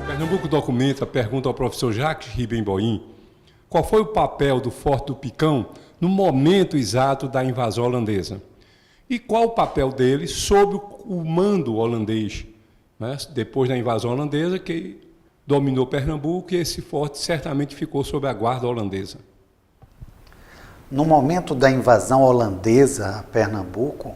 Pernambuco documenta, pergunta ao professor Jacques Ribemboim, qual foi o papel do Forte do Picão no momento exato da invasão holandesa? E qual o papel dele sob o mando holandês, né? Depois da invasão holandesa, que dominou Pernambuco, e esse forte certamente ficou sob a guarda holandesa. No momento da invasão holandesa a Pernambuco,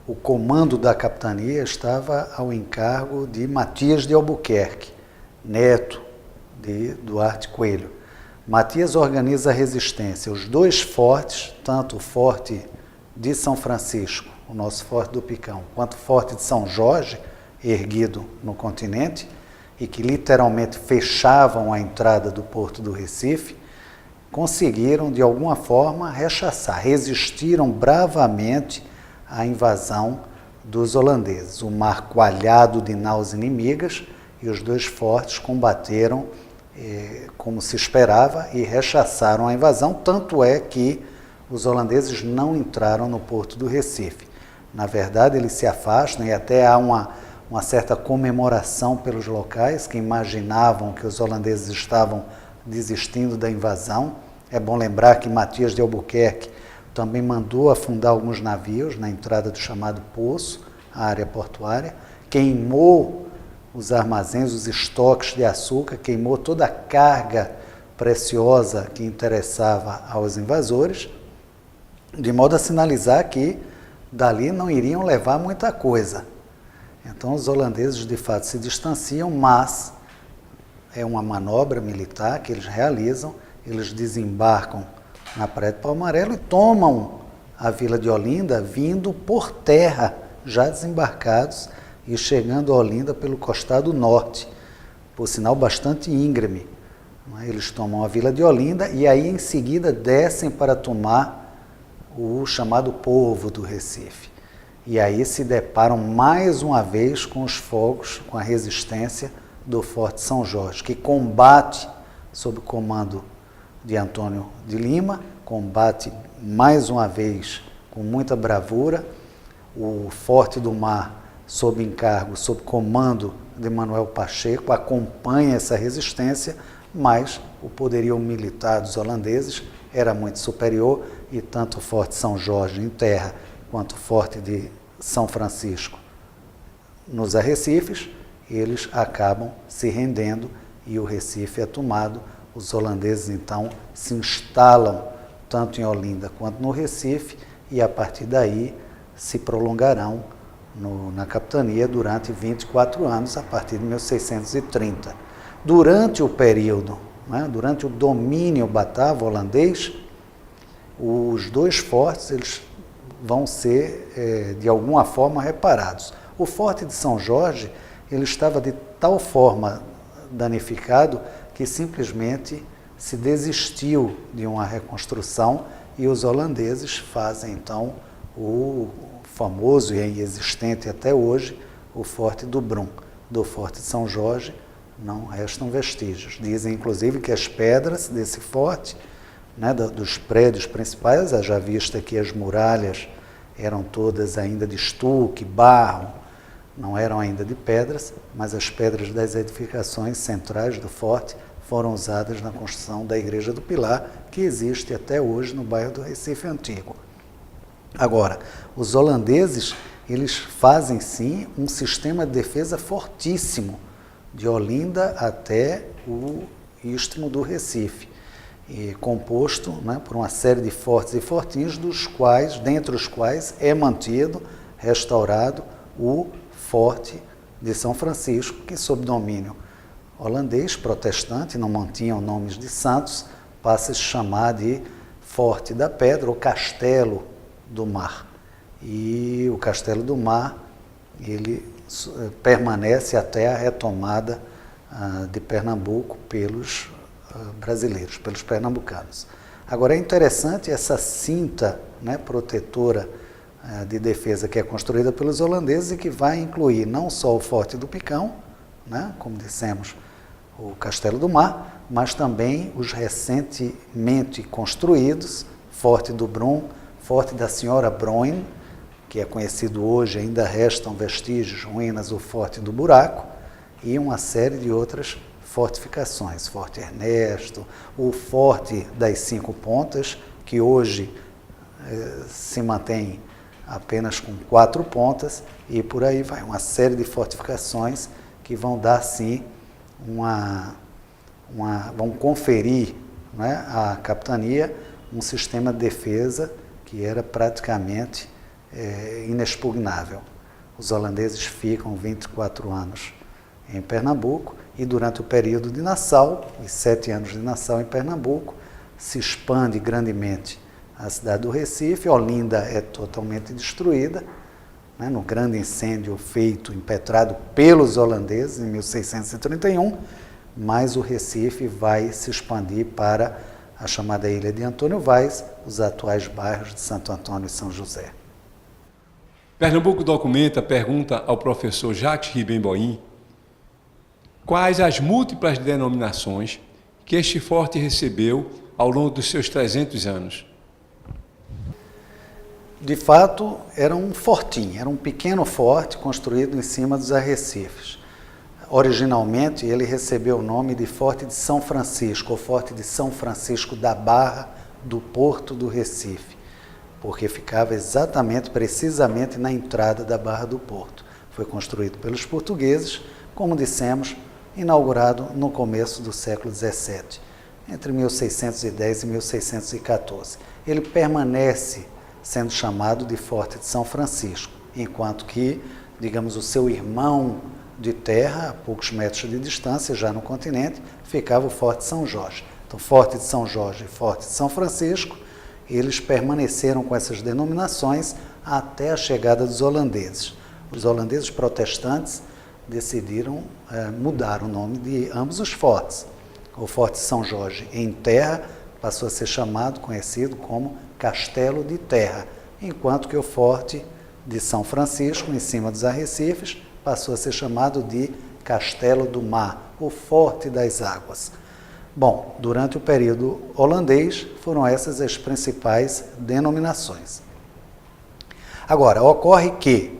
o comando da capitania estava ao encargo de Matias de Albuquerque, neto de Duarte Coelho. Matias organiza a resistência. Os dois fortes, tanto o forte de São Francisco, o nosso forte do Picão, quanto o forte de São Jorge, erguido no continente, e que literalmente fechavam a entrada do porto do Recife, conseguiram, de alguma forma, rechaçar, resistiram bravamente à invasão dos holandeses. O mar coalhado de naus inimigas, e os dois fortes combateram como se esperava e rechaçaram a invasão, tanto é que os holandeses não entraram no porto do Recife. Na verdade, eles se afastam e até há uma certa comemoração pelos locais que imaginavam que os holandeses estavam desistindo da invasão. É bom lembrar que Matias de Albuquerque também mandou afundar alguns navios na entrada do chamado Poço, a área portuária, queimou os armazéns, os estoques de açúcar, queimou toda a carga preciosa que interessava aos invasores, de modo a sinalizar que dali não iriam levar muita coisa. Então os holandeses de fato se distanciam, mas é uma manobra militar que eles realizam, eles desembarcam na Praia de Pau Amarelo e tomam a vila de Olinda vindo por terra, já desembarcados, e chegando a Olinda pelo costado norte, por sinal bastante íngreme. Eles tomam a vila de Olinda e aí em seguida descem para tomar o chamado Povo do Recife. E aí se deparam mais uma vez com os fogos, com a resistência do Forte São Jorge, que combate sob o comando de Antônio de Lima, combate mais uma vez com muita bravura. O Forte do Mar, sob encargo, sob comando de Manuel Pacheco, acompanha essa resistência, mas o poderio militar dos holandeses era muito superior e tanto o Forte São Jorge em terra quanto o Forte de São Francisco nos arrecifes, eles acabam se rendendo e o Recife é tomado. Os holandeses então se instalam tanto em Olinda quanto no Recife e a partir daí se prolongarão na capitania durante 24 anos, a partir de 1630. Durante o período, durante o domínio batavo-holandês, os dois fortes eles vão ser, de alguma forma, reparados. O Forte de São Jorge ele estava de tal forma danificado que simplesmente se desistiu de uma reconstrução e os holandeses fazem, então, o famoso e existente até hoje, o Forte do Brum. Do Forte de São Jorge não restam vestígios. Dizem, inclusive, que as pedras desse forte, dos prédios principais, já visto que as muralhas eram todas ainda de estuque, barro, não eram ainda de pedras, mas as pedras das edificações centrais do forte foram usadas na construção da Igreja do Pilar, que existe até hoje no bairro do Recife Antigo. Agora, os holandeses, eles fazem sim um sistema de defesa fortíssimo, de Olinda até o istmo do Recife, e composto por uma série de fortes e fortinhos, dentre os quais é mantido, restaurado, o Forte de São Francisco, que sob domínio holandês, protestante, não mantinham nomes de santos, passa a se chamar de Forte da Pedra, ou Castelo do Mar. E o Castelo do Mar, ele permanece até a retomada de Pernambuco pelos brasileiros, pelos pernambucanos. Agora é interessante essa cinta protetora de defesa que é construída pelos holandeses e que vai incluir não só o Forte do Picão, como dissemos, o Castelo do Mar, mas também os recentemente construídos, Forte do Brum, Forte da Senhora Broin, que é conhecido hoje, ainda restam vestígios, ruínas, o Forte do Buraco, e uma série de outras fortificações, Forte Ernesto, o Forte das Cinco Pontas, que hoje se mantém apenas com 4 pontas, e por aí vai, uma série de fortificações que vão dar, sim, vão conferir, né, à capitania um sistema de defesa que era praticamente inexpugnável. Os holandeses ficam 24 anos em Pernambuco e durante o período de Nassau, os 7 anos de Nassau em Pernambuco, se expande grandemente a cidade do Recife. Olinda é totalmente destruída, né, no grande incêndio feito, impetrado pelos holandeses em 1631, mas o Recife vai se expandir para a chamada Ilha de Antônio Vaz, os atuais bairros de Santo Antônio e São José. Pernambuco Documenta pergunta ao professor Jacques Ribemboim quais as múltiplas denominações que este forte recebeu ao longo dos seus 300 anos. De fato, era um fortinho, era um pequeno forte construído em cima dos arrecifes. Originalmente, ele recebeu o nome de Forte de São Francisco, ou Forte de São Francisco da Barra do Porto do Recife, porque ficava exatamente, precisamente na entrada da Barra do Porto. Foi construído pelos portugueses, como dissemos, inaugurado no começo do século XVII, entre 1610 e 1614. Ele permanece sendo chamado de Forte de São Francisco, enquanto que, digamos, o seu irmão de terra, a poucos metros de distância, já no continente, ficava o Forte de São Jorge. Então, Forte de São Jorge e Forte de São Francisco, eles permaneceram com essas denominações até a chegada dos holandeses. Os holandeses protestantes decidiram mudar o nome de ambos os fortes. O Forte de São Jorge em terra passou a ser conhecido como Castelo de Terra, enquanto que o Forte de São Francisco, em cima dos arrecifes, passou a ser chamado de Castelo do Mar, o Forte das Águas. Bom, durante o período holandês, foram essas as principais denominações. Agora, ocorre que,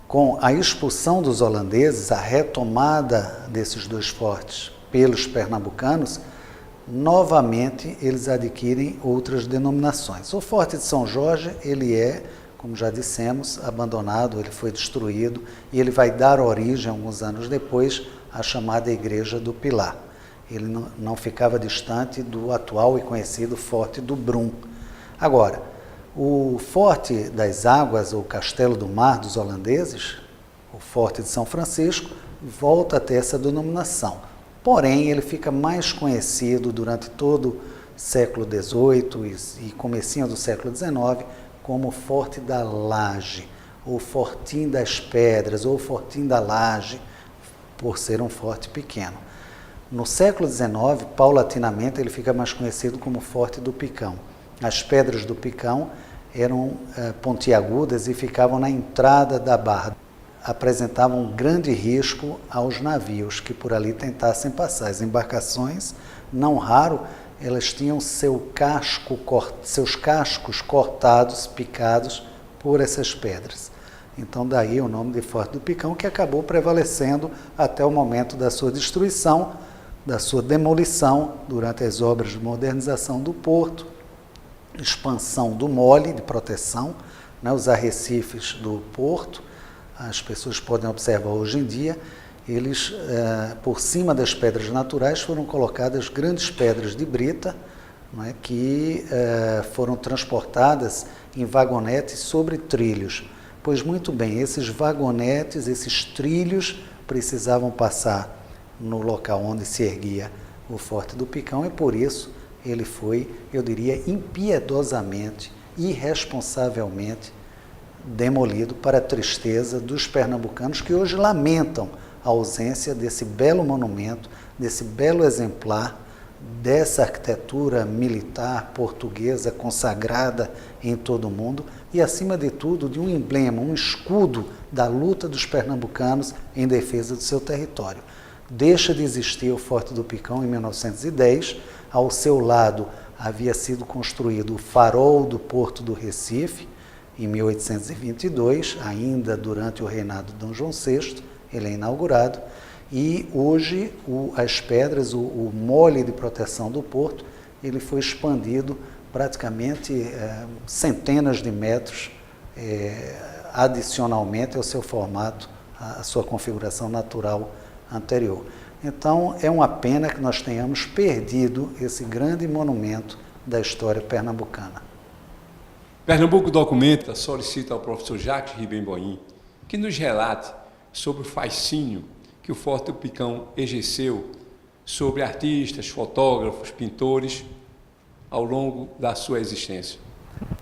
com a expulsão dos holandeses, a retomada desses 2 fortes pelos pernambucanos, novamente eles adquirem outras denominações. O Forte de São Jorge, ele é, como já dissemos, abandonado, ele foi destruído e ele vai dar origem, alguns anos depois, à chamada Igreja do Pilar. Ele não ficava distante do atual e conhecido Forte do Brum. Agora, o Forte das Águas, ou Castelo do Mar dos holandeses, o Forte de São Francisco, volta a ter essa denominação. Porém, ele fica mais conhecido durante todo o século XVIII e comecinho do século XIX como Forte da Laje, ou Fortim das Pedras, ou Fortim da Laje, por ser um forte pequeno. No século XIX, paulatinamente, ele fica mais conhecido como Forte do Picão. As pedras do Picão eram pontiagudas e ficavam na entrada da barra. Apresentavam um grande risco aos navios que por ali tentassem passar. As embarcações, não raro, elas tinham seus cascos cortados, picados por essas pedras. Então daí o nome de Forte do Picão, que acabou prevalecendo até o momento da sua destruição, da sua demolição durante as obras de modernização do porto, expansão do mole de proteção, né, os arrecifes do porto. As pessoas podem observar hoje em dia, eles, por cima das pedras naturais, foram colocadas grandes pedras de brita, né, que foram transportadas em vagonetes sobre trilhos. Pois muito bem, esses vagonetes, esses trilhos, precisavam passar no local onde se erguia o Forte do Picão, e por isso ele foi, eu diria, impiedosamente, irresponsavelmente demolido, para a tristeza dos pernambucanos, que hoje lamentam a ausência desse belo monumento, desse belo exemplar, dessa arquitetura militar portuguesa consagrada em todo o mundo e, acima de tudo, de um emblema, um escudo da luta dos pernambucanos em defesa do seu território. deixa de existir o Forte do Picão em 1910. Ao seu lado havia sido construído o farol do Porto do Recife, em 1822, ainda durante o reinado de Dom João VI, ele é inaugurado, e hoje as pedras, o mole de proteção do porto, ele foi expandido praticamente centenas de metros adicionalmente ao seu formato, à sua configuração natural anterior. Então, é uma pena que nós tenhamos perdido esse grande monumento da história pernambucana. Pernambuco Documenta solicita ao professor Jacques Ribemboim que nos relate sobre o fascínio que o Forte do Picão exerceu sobre artistas, fotógrafos, pintores ao longo da sua existência.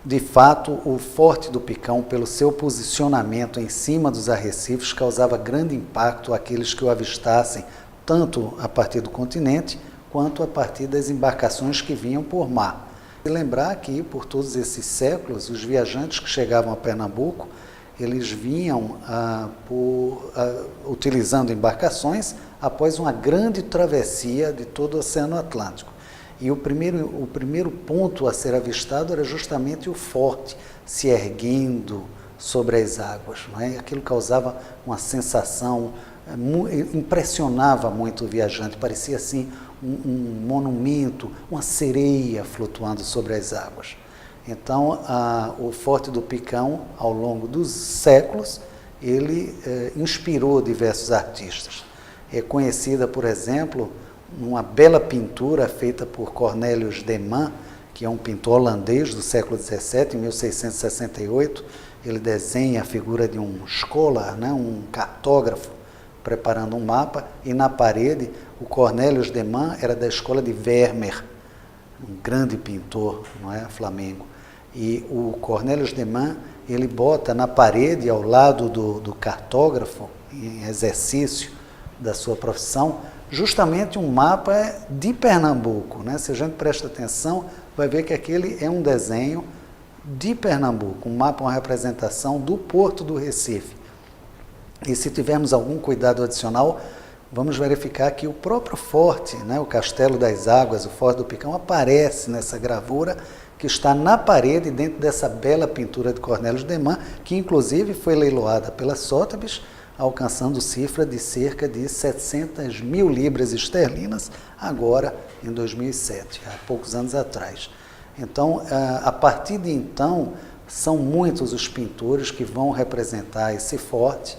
De fato, o Forte do Picão, pelo seu posicionamento em cima dos arrecifes, causava grande impacto àqueles que o avistassem, tanto a partir do continente, quanto a partir das embarcações que vinham por mar. E lembrar que, por todos esses séculos, os viajantes que chegavam a Pernambuco, eles vinham utilizando embarcações após uma grande travessia de todo o Oceano Atlântico. E o primeiro ponto a ser avistado era justamente o forte se erguendo sobre as águas. Não é? Aquilo causava uma sensação, impressionava muito o viajante, parecia assim um monumento, uma sereia flutuando sobre as águas. Então, o Forte do Picão, ao longo dos séculos, ele inspirou diversos artistas. É conhecida, por exemplo, uma bela pintura feita por Cornelius de Man, que é um pintor holandês do século XVII, em 1668. Ele desenha a figura de um scholar, né, um cartógrafo, preparando um mapa, e na parede, o Cornelius de Man era da escola de Vermeer, um grande pintor, não é, flamengo. E o Cornelius de Man, ele bota na parede, ao lado do cartógrafo, em exercício da sua profissão, justamente um mapa de Pernambuco. Né? Se a gente presta atenção, vai ver que aquele é um desenho de Pernambuco, um mapa, uma representação do Porto do Recife. E se tivermos algum cuidado adicional, vamos verificar que o próprio forte, né, o Castelo das Águas, o Forte do Picão, aparece nessa gravura que está na parede dentro dessa bela pintura de Cornelius de Man, que inclusive foi leiloada pela Sotheby's, alcançando cifra de cerca de 700 mil libras esterlinas, agora em 2007, há poucos anos atrás. Então, a partir de então, são muitos os pintores que vão representar esse forte,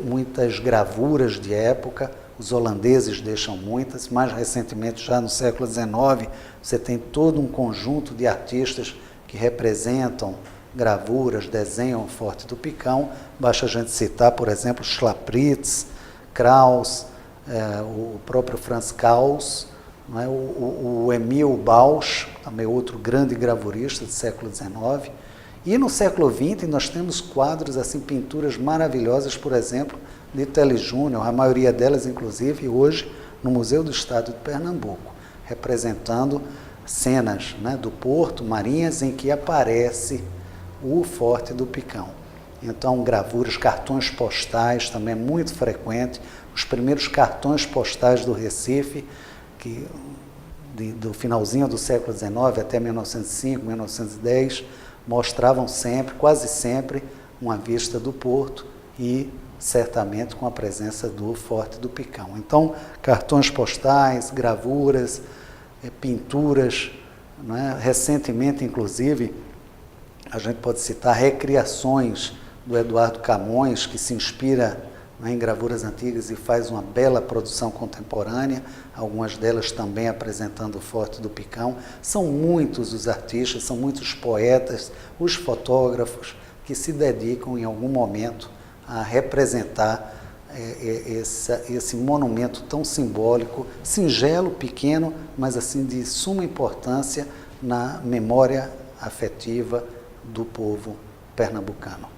muitas gravuras de época, os holandeses deixam muitas, mais recentemente, já no século XIX, você tem todo um conjunto de artistas que representam gravuras, desenham o Forte do Picão. Basta a gente citar, por exemplo, Schlapritz, Kraus, o próprio Franz Kaus, não é? o Emil Bausch, também outro grande gravurista do século XIX. E no século XX nós temos quadros, assim, pinturas maravilhosas, por exemplo, de Teles Júnior, a maioria delas, inclusive, hoje no Museu do Estado de Pernambuco, representando cenas, né, do Porto, marinhas, em que aparece o Forte do Picão. Então, gravuras, cartões postais, também é muito frequente. Os primeiros cartões postais do Recife, do finalzinho do século XIX até 1905, 1910, mostravam sempre, quase sempre, uma vista do porto e, certamente, com a presença do Forte do Picão. Então, cartões postais, gravuras, pinturas, né? Recentemente, inclusive, a gente pode citar recriações do Eduardo Camões, que se inspira, né, em gravuras antigas e faz uma bela produção contemporânea, algumas delas também apresentando o Forte do Picão. São muitos os artistas, são muitos os poetas, os fotógrafos que se dedicam em algum momento a representar esse monumento tão simbólico, singelo, pequeno, mas assim de suma importância na memória afetiva do povo pernambucano.